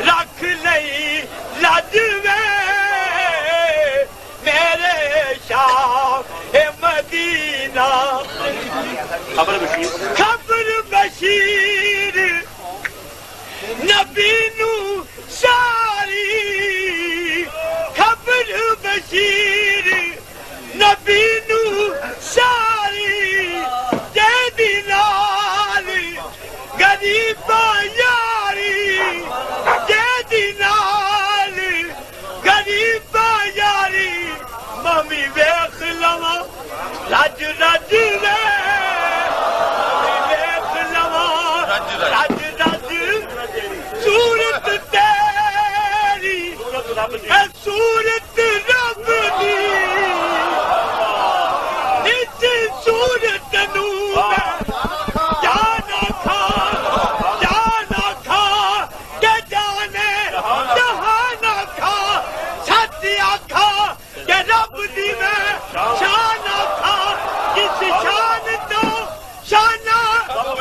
رکھ لئی لج میرے شاہ مدینہ خبر بشیر نبی نو ساری خبر بشیر نبی نو ساری جیدی نال غریبا یاری جیدی نال غریبا یاری ممی ویکھ لواں رج رج وے ویکھ لواں رج رج صورت تیری اے صورت رب دی اس صورت نو جانا کھا کہ جانے جہانا کھا سچیا کھا کہ رب دی میں شانا کھا جس شان تو شانا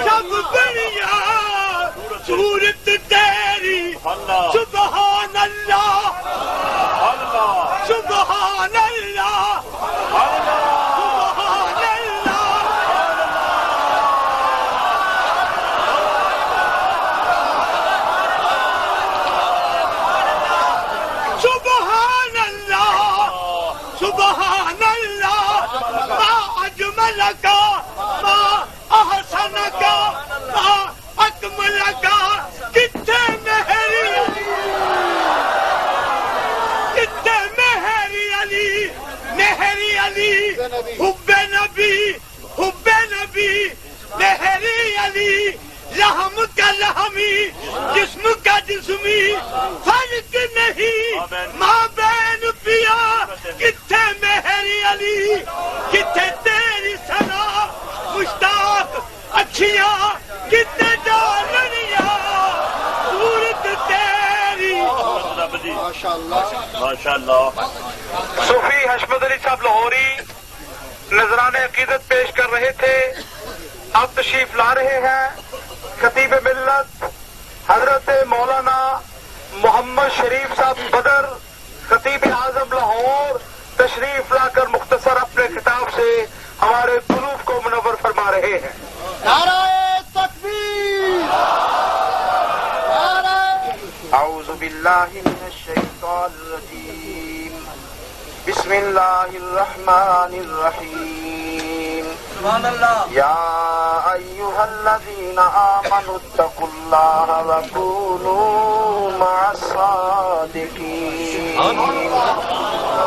سب بڑھیا صورت تیری سبحان اللہ سبحان اللہ سبحان اللہ سبحان اللہ سبحان اللہ ما اجملک ما احسنک ما اکملک کتنے مہری کتنے مہری علی حب نبی مہری علی لحم کا لحمی جسم کا جسمی فرق نہیں ماں بہن پیا کتنے مہری علی کتنے تیری سنا مشتاق اچھیاں کتنے ڈالنیاں صورت تیری ماشاءاللہ صوفی حشمت علی صاحب لاہوری نذران عقیدت پیش کر رہے تھے، اب تشریف لا رہے ہیں خطیب ملت حضرت مولانا محمد شریف صاحب بدر خطیب اعظم لاہور تشریف لا کر مختصر اپنے خطاب سے ہمارے قلوب کو منور فرما رہے ہیں۔ نعرہ تکبیر، اعوذ باللہ من الشیطان الرجیم، بسم اللہ الرحمن الرحیم، یا ایہا الذین آمنوا اتقوا اللہ وکونوا مع الصادقین۔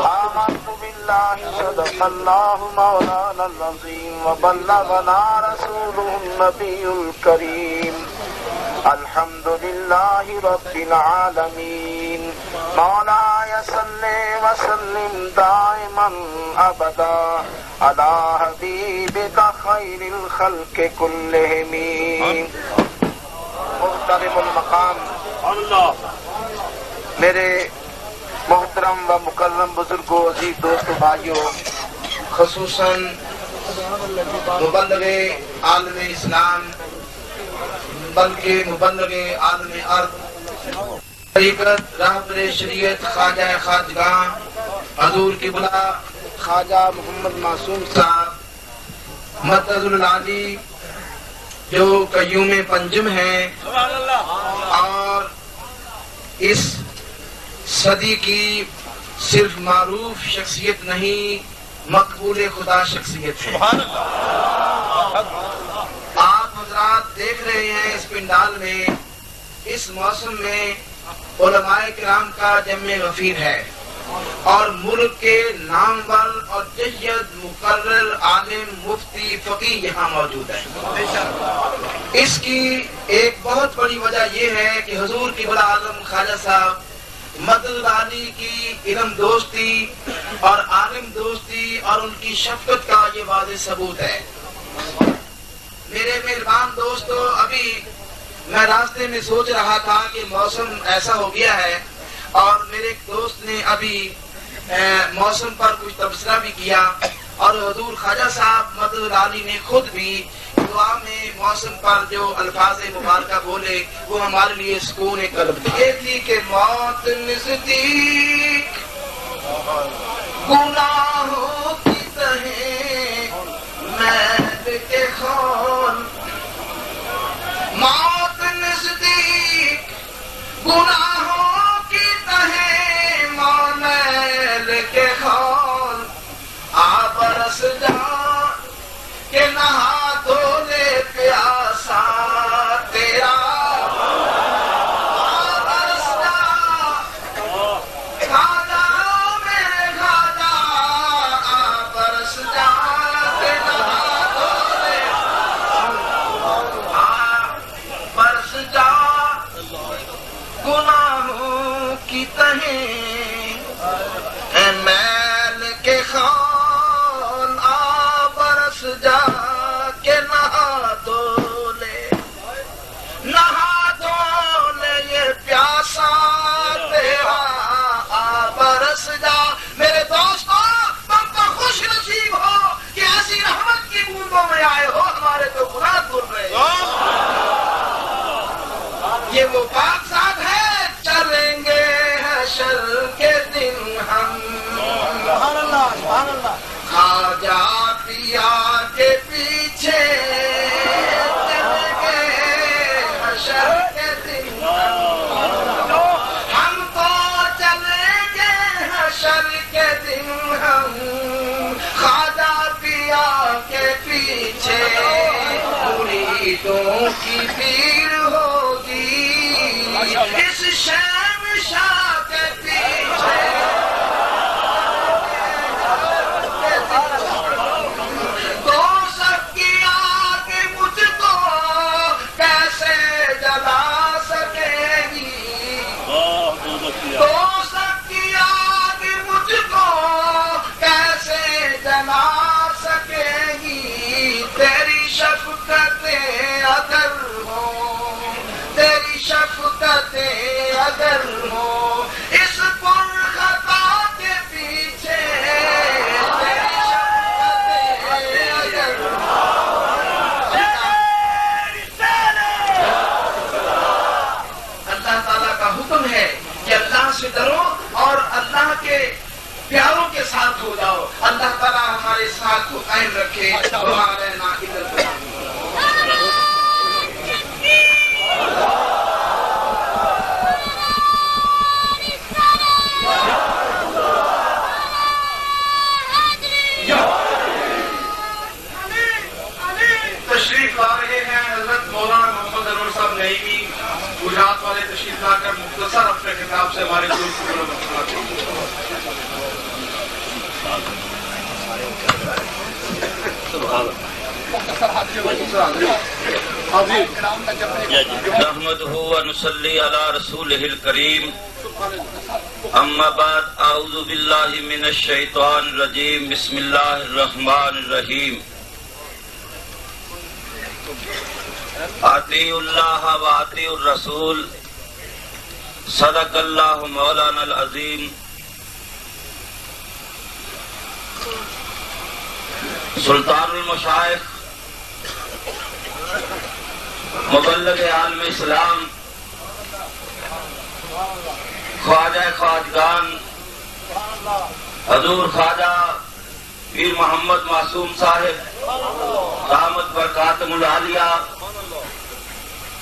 آمنت باللہ صدق اللہ مولانا العظیم وبلغنا رسوله النبی الکریم۔ الحمد للہ رب العالمین، مولاي صل وسلم دائما ابدا على حبیبک خیر الخلق كلهم۔ محترم المقام میرے محترم و مکرم بزرگوں، عزیز دوستوں، بھائیوں، خصوصاً مبلغ عالم اسلام بلکہ مبلغ عالم ارض طریقت رہبر شریعت خواجہ خواجگاں حضور قبلہ خواجہ محمد معصوم صاحب مدد العالی جو قیوم پنجم ہیں اور اس صدی کی صرف معروف شخصیت نہیں مقبول خدا شخصیت ہے۔ آپ حضرات دیکھ رہے ہیں اس پنڈال میں اس موسم میں علماء کرام کا جمع وفیر ہے اور ملک کے نامور اور جید مقرر عالم مفتی فقیہ یہاں موجود ہے۔ اس کی ایک بہت بڑی وجہ یہ ہے کہ حضور قبلہ اعظم خواجہ صاحب مدد علی کی علم دوستی اور عالم دوستی اور ان کی شفقت کا یہ واضح ثبوت ہے۔ میرے مہربان دوستو، ابھی میں راستے میں سوچ رہا تھا کہ موسم ایسا ہو گیا ہے، اور میرے ایک دوست نے ابھی موسم پر کچھ تبصرہ بھی کیا، اور حضور خواجہ صاحب مدد علی نے خود بھی دعا میں موسم پر جو الفاظ مبارکہ بولے وہ ہمارے لیے سکون قلب یہ تھی کہ موت نزدیک گناہوں کی تہیں میل کے خون، موت نزدیک گناہوں کی تہیں میل کے خون، آ برس جا کہ نہا دھو لے پیاسا تیرا، آ برس جا خواجہ میرے خواجہ، آ برس جا کہ نہا دھو لے، آ برس جا گناہوں کی تہیں میل کے خون، آ برس جا کے نہا دھو لے، نہا دھو لے یہ پیاسا تیرا، آ برس جا۔ میرے دوستو، تم تو خوش نصیب ہو کہ ایسی رحمت کی بوندوں میں آئے ہو، ہمارے تو گناہ دھل رہے ہیں۔ یہ وہ پاک ساتھ ہے، چلیں گے حشر کے دن ہم، سبحان اللہ سبحان اللہ، خواجہ پیا کے پیچھے چلیں گے حشر کے دن ہم تو چلیں گے حشر کے دن ہم، خواجہ پیا کے پیچھے مریدوں کی بھیڑ ہوگی، اس شہنشاہ کے پیچھے تو سب کی آگ مجھ کو کیسے جلا سکے گی، تو سب کی آگ مجھ کو کیسے جلا سکے گی، تیری شفقتیں اگر ہوں، تیری شفقتیں اگر ہوں، اس پر خطا کے پیچھے تیری شفقتیں اگر اللہ تعالیٰ کا حکم ہے کہ اللہ سے ڈرو اور اللہ کے پیاروں کے ساتھ ہو جاؤ۔ اللہ تعالیٰ ہمارے ساتھ کو قائم رکھے، ہمارے ناقدر تشریف لا رہے ہیں حضرت مولانا محمد انور صاحب نعیمی، گجرات والے تشریف لا کر مختصر اپنے خطاب سے ہمارے دوست کو نحمده ونصلي على رسوله الكريم اما بعد اعوذ بالله من الشيطان الرجيم بسم الله الرحمن الرحيم اطیعوا الله واطیعوا الرسول صدق الله مولانا العظیم۔ سلطان المشائخ، مبلغ عالم اسلام، خواجہ خواجگان حضور خواجہ پیر محمد معصوم صاحب دامت برکاتہم العالیہ،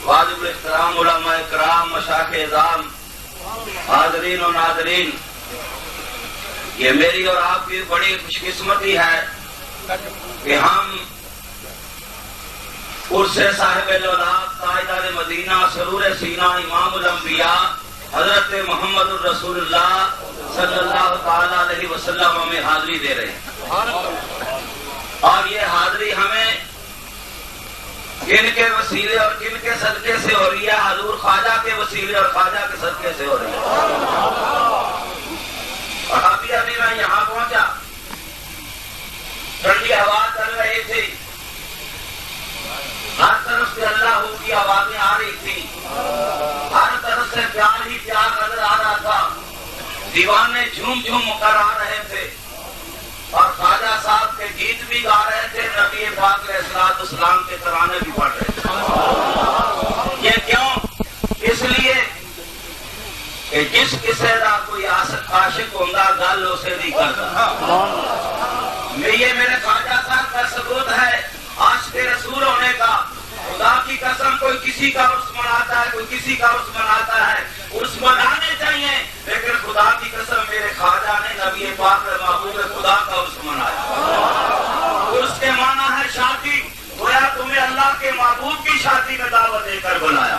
واجب الاحترام علماء کرام، مشائخ اعظام، حاضرین و ناظرین، یہ میری اور آپ کی بڑی خوش قسمتی ہے کہ ہم عرس صاحب الولاد تاجدار مدینہ سرور سینہ امام الانبیاء حضرت محمد الرسول اللہ صلی اللہ تعالی علیہ وسلم میں حاضری دے رہے ہیں، اور یہ حاضری ہمیں کن کے وسیلے اور کن کے صدقے سے ہو رہی ہے؟ حضور خواجہ کے وسیلے اور خواجہ کے صدقے سے ہو رہی ہے. اور ابھی میں یہاں پہنچا، ٹھنڈی ہوا چل رہی تھی، ہر طرف سے اللہ کی آوازیں آ رہی تھی، ہر طرف سے پیار ہی پیار نظر آ رہا تھا، دیوانے جھوم جھوم کر آ رہے تھے اور خواجہ صاحب کے گیت بھی گا رہے تھے، نبی پاک علیہ الصلوۃ والسلام کے ترانے بھی پڑھ رہے تھے. یہ کیوں؟ اس لیے کہ جس کسی کا کوئی عاشق ہوگا گل اسے نہیں کرتا. یہ میرے خواجہ صاحب کا ثبوت ہے عاشق رسول ہونے کا. خدا کی قسم کوئی کسی کا عرس مناتا ہے، کوئی کسی کا عرس مناتا ہے، عرس منانے چاہیے، لیکن خدا کی قسم میرے خواجہ نے نبی پاک محبوب خدا کا عرس منایا. عرس کے معنی ہے شادی، گویا تمہیں اللہ کے محبوب کی شادی میں دعوت دے کر بلایا.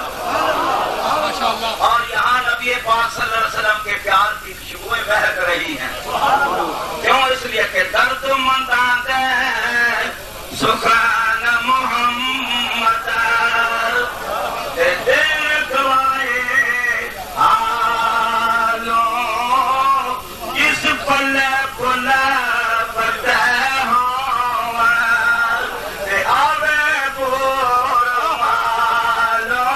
اور یہاں نبی پاک صلی اللہ علیہ وسلم کے پیار کی خوشبوئیں بہک رہی ہیں. کیوں؟ اس لیے کہ درد منداں دے سخن محمد دل گوائے آلو جس پلے پلے پتے ہوں آوے بور مالو.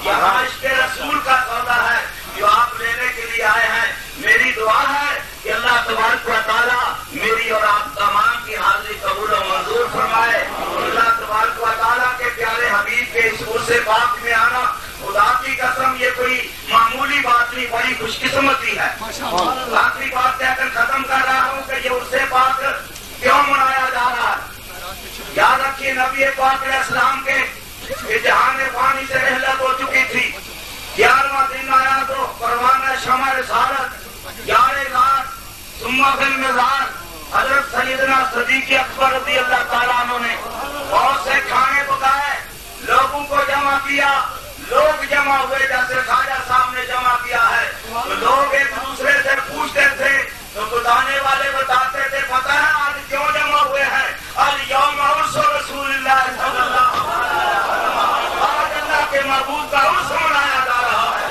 یہاں عشق رسول کا سودا ہے جو آپ لینے کے لیے آئے ہیں. میری دعا ہے کہ اللہ تبارک و تعالیٰ میری اور آپ تمام کی حاضری قبول و منظور فرمائے. اللہ تبارک و تعالیٰ کے پیارے حبیب کے اس عرص پاک میں آنا خدا کی قسم یہ کوئی معمولی بات نہیں، بڑی خوش قسمتی ہے. آخری بات کہہ کر ختم کر رہا ہوں کہ یہ عرص پاک کیوں منایا جا رہا ہے. یاد رکھیے نبی پاک علیہ السلام کے جہان پانی سے رحلت ہو چکی تھی. 11واں دن آیا تو پروانہ شمع رسالت 11 رات ثم فی المزار حضرت سیدنا صدیق اکبر رضی اللہ تعالیٰ عنہ نے بہت سے کھانے پکائے، لوگوں کو جمع کیا. لوگ جمع ہوئے جیسے خواجہ صاحب نے جمع کیا ہے. تو لوگ ایک دوسرے سے پوچھتے تھے تو بتانے والے بتاتے تھے پتہ ہے آج کیوں جمع ہوئے ہیں؟ الیوم عرس رسول اللہ صلی اللہ علیہ وسلم. آج اللہ کے محبوب کا عرس منایا جا رہا ہے.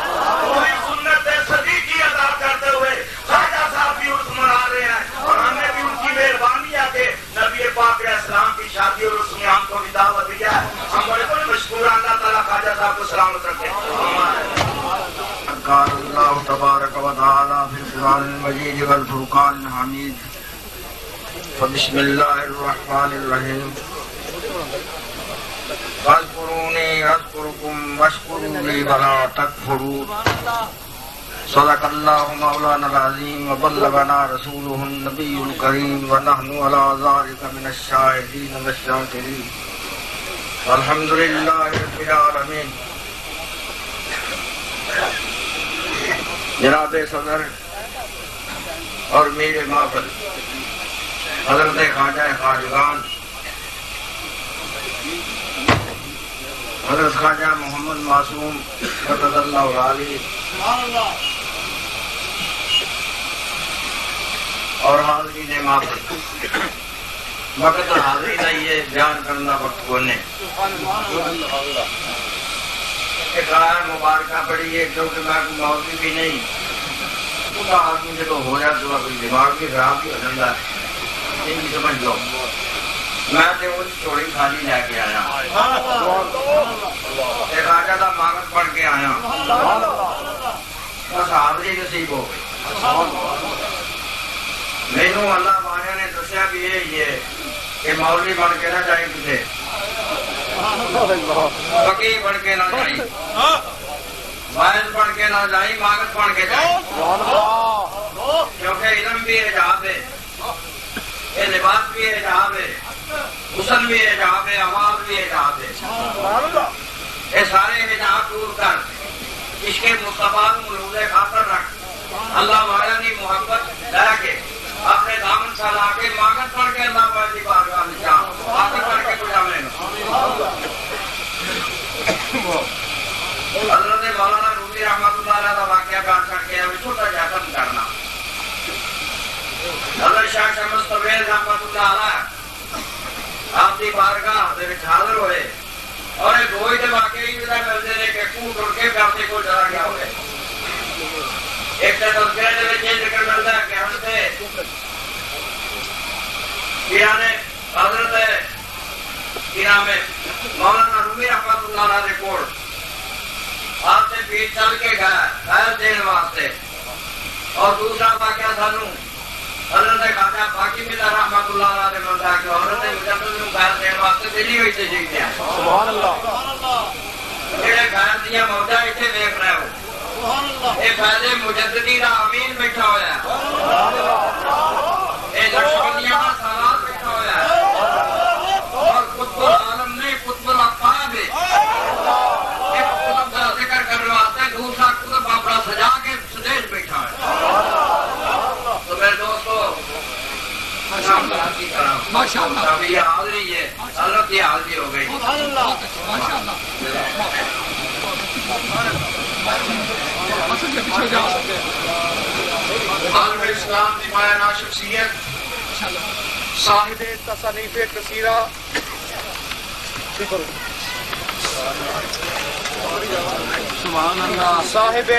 وہی سنت صدیقی ادا کرتے ہوئے خواجہ صاحب بھی عرس منا رہے ہیں اور ہمیں بھی ان کی مہربانی ہے کہ نبی پاک علیہ السلام کی شادی اور عرس میں ہم کو بھی دعوت دیا ہے. ہم بڑے بڑے مشکور ہیں. اللہ تعالیٰ خواجہ صاحب کو سلامت رکھے. قال اللہ تبارک و تعالی فی القرآن المجید والفرقان الحمید فبسم اللہ الرحمن الرحیم فاذکرونی اذکرکم واشکروا لی ولا تکفروا. صدق اللہ مولانا العظیم وبلغنا رسولہ النبی الکریم ونحن علی ذلک من الشاہدین والشاکرین والحمد للہ رب العالمین. جناب صدر اور میر محفل حضرت خواجہ خواجگان حضرت خواجہ محمد معصوم قدس اللہ علیہ اور حاضرین محفل، وقت حاضری نہیں ہے بیان کرنا وقت کو نے ایک آئے مبارکہ پڑی ہے کیونکہ میں کوئی موضوع بھی نہیں خدا آدمی جب ہو جائے تو کوئی دماغ بھی خراب بھی ہو جاتا ہے. یہ بھی سمجھ لو میں تو وہ چوڑی خالی لے کے آیا، ایک راجہ کا مانگت پڑھ کے آیا، بس حاضری نصیب ہو گئی. مینو اللہ والا نے دسیا بھی یہ کہ مولوی بن کے نہ جائیں کسی، فقیر بن کے نہ جائیں، وائز بن کے نہ جائیں، مانگت بن کے جائیں. کیونکہ علم بھی حجاب ہے، یہ لباس بھی حجاب ہے، حسن بھی حجاب ہے، آواز بھی حجاب ہے. یہ سارے حجاب دور کر عشق مصطفیٰ ملوز خاطر رکھ اللہ والا نے محبت لے کے اپنے دامن سلا کے مانگت پڑھ کے اللہ پاک کی بارگاہ میں جا مانگت پڑھ کے کچھ ہمیں حضرت مولانا رومی رحمۃ اللہ علیہ کا واقعہ بیان کر کے ہمیں چھوٹا جا ختم کرنا. حضرت شاہ شمس طویل رحمۃ اللہ علیہ آپ کی بارگاہ حاضر ہوئے روز کے واقعی بھی ملتے ہیں کہ خون ٹر کے پیاسے کو ڈرا گیا ہوئے ایک تذکرے یہ ذکر ملتا ہے کہ ہم سے حضرت مولانا رومی رحمت اللہ علیہ کوٹ آپ سے پیٹ چل کے گیا خیر دین واسطے اور دوسرا واقعہ سانو حضرت خواجہ باقی ملا رحمت اللہ علیہ ملتا کہ حضرت مجدد نو خیر دین واسطے دلی ہوئی تشریف لیا سبحان اللہ جڑے خیر دیا موجہ اتنے ویکھ رہے ہو یہ فیض مجددی کا امین بیٹھا ہوا ہے یہ نقشبندیاں کا سالار بیٹھا ہوا ہے اور قطب العالم نے قطب الاقطاب ہے ایک قطب کا ذکر کرنے واسطے دوسرا قطب اپنا سجا کے سٹیج بیٹھا ہے تو میرے دوستو ماشاءاللہ یہ حاضری ہے حضرت کی حاضری ہو گئی عالم اسلام کی مایہ شخصیت صاحب تصانیف کثیرہ صاحب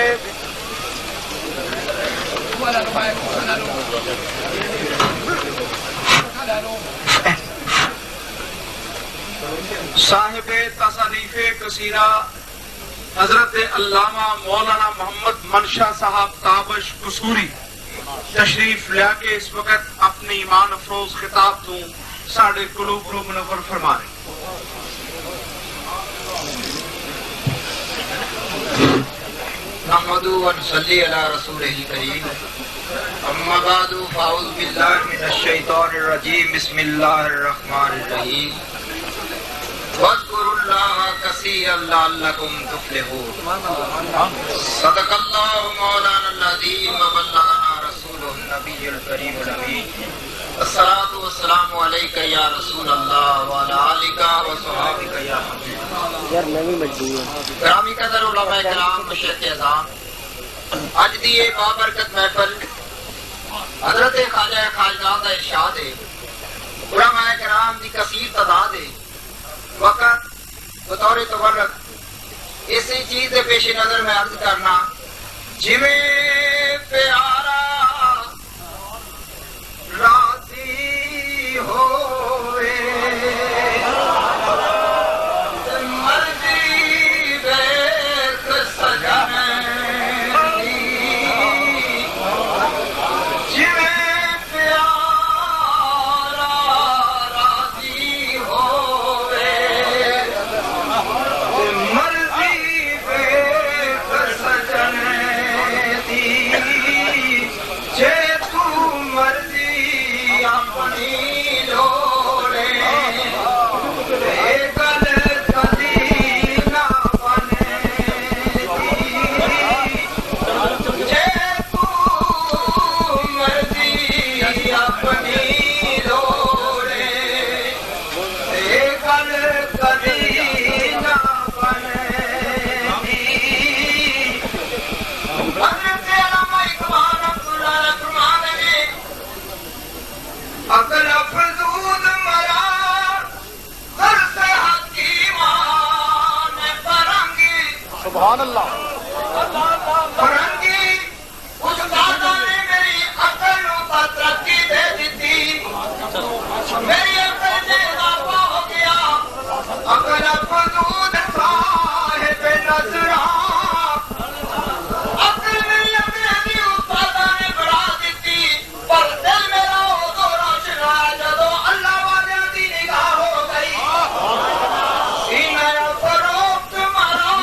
صاحب تصانیف کثیرہ حضرت علامہ مولانا محمد منشا صاحب تابش قصوری تشریف لیا کے اس وقت اپنی ایمان افروز خطاب تو ساڑھے قلوب رو منور فرما رہے نحمدو و نصلی علی رسولہ کریم اما بعد فاعوذ باللہ من الشیطان الرجیم بسم اللہ الرحمن الرحیم وَاذْكُرُوا اللَّهَ كَثِيرًا لَعَلَّكُمْ تُفْلِحُونَ صدق اللہ مولانا العظیم وبلغنا رسولہ النبی الکریم الامین الصلاۃ والسلام علیک یا رسول اللہ وعلی آلک وصحابک یا حبیب گرامی قدر علماء کرام مشایخ اعظام اج دی یہ بابرکت محفل حضرت خواجہ خواجگاں دا ارشاد ہے علماء کرام دی کثیر تعداد ہے وقت بطور تبرک اسی چیز کے پیش نظر میں عرض کرنا جویں پیارا راضی ہوئے مرضی بیت سجن سبحان اللہ فرنگی اس دادا نے میری عقل نو ترقی دے دیتی میری عقل میں اضافہ ہو گیا عقل افزود صاحب نظراں عقل میری اپنی استادا نے بڑھا دیتی پر دل میرا ادو روشن ہوا جدو اللہ والے دی نگاہ ہو گئی میرا فروخت مارا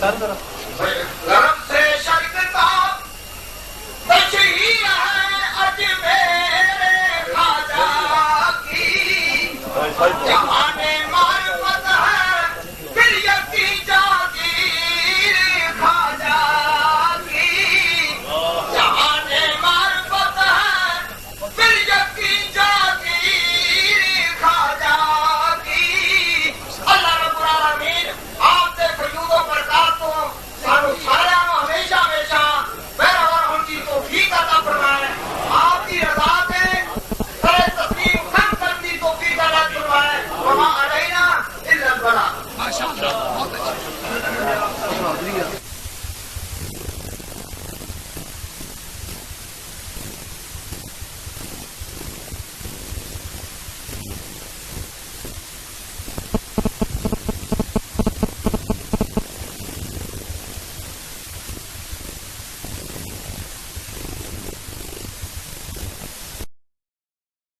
گرم سے شرکتا تشہیر ہے اج میرے خواجہ کی جہاں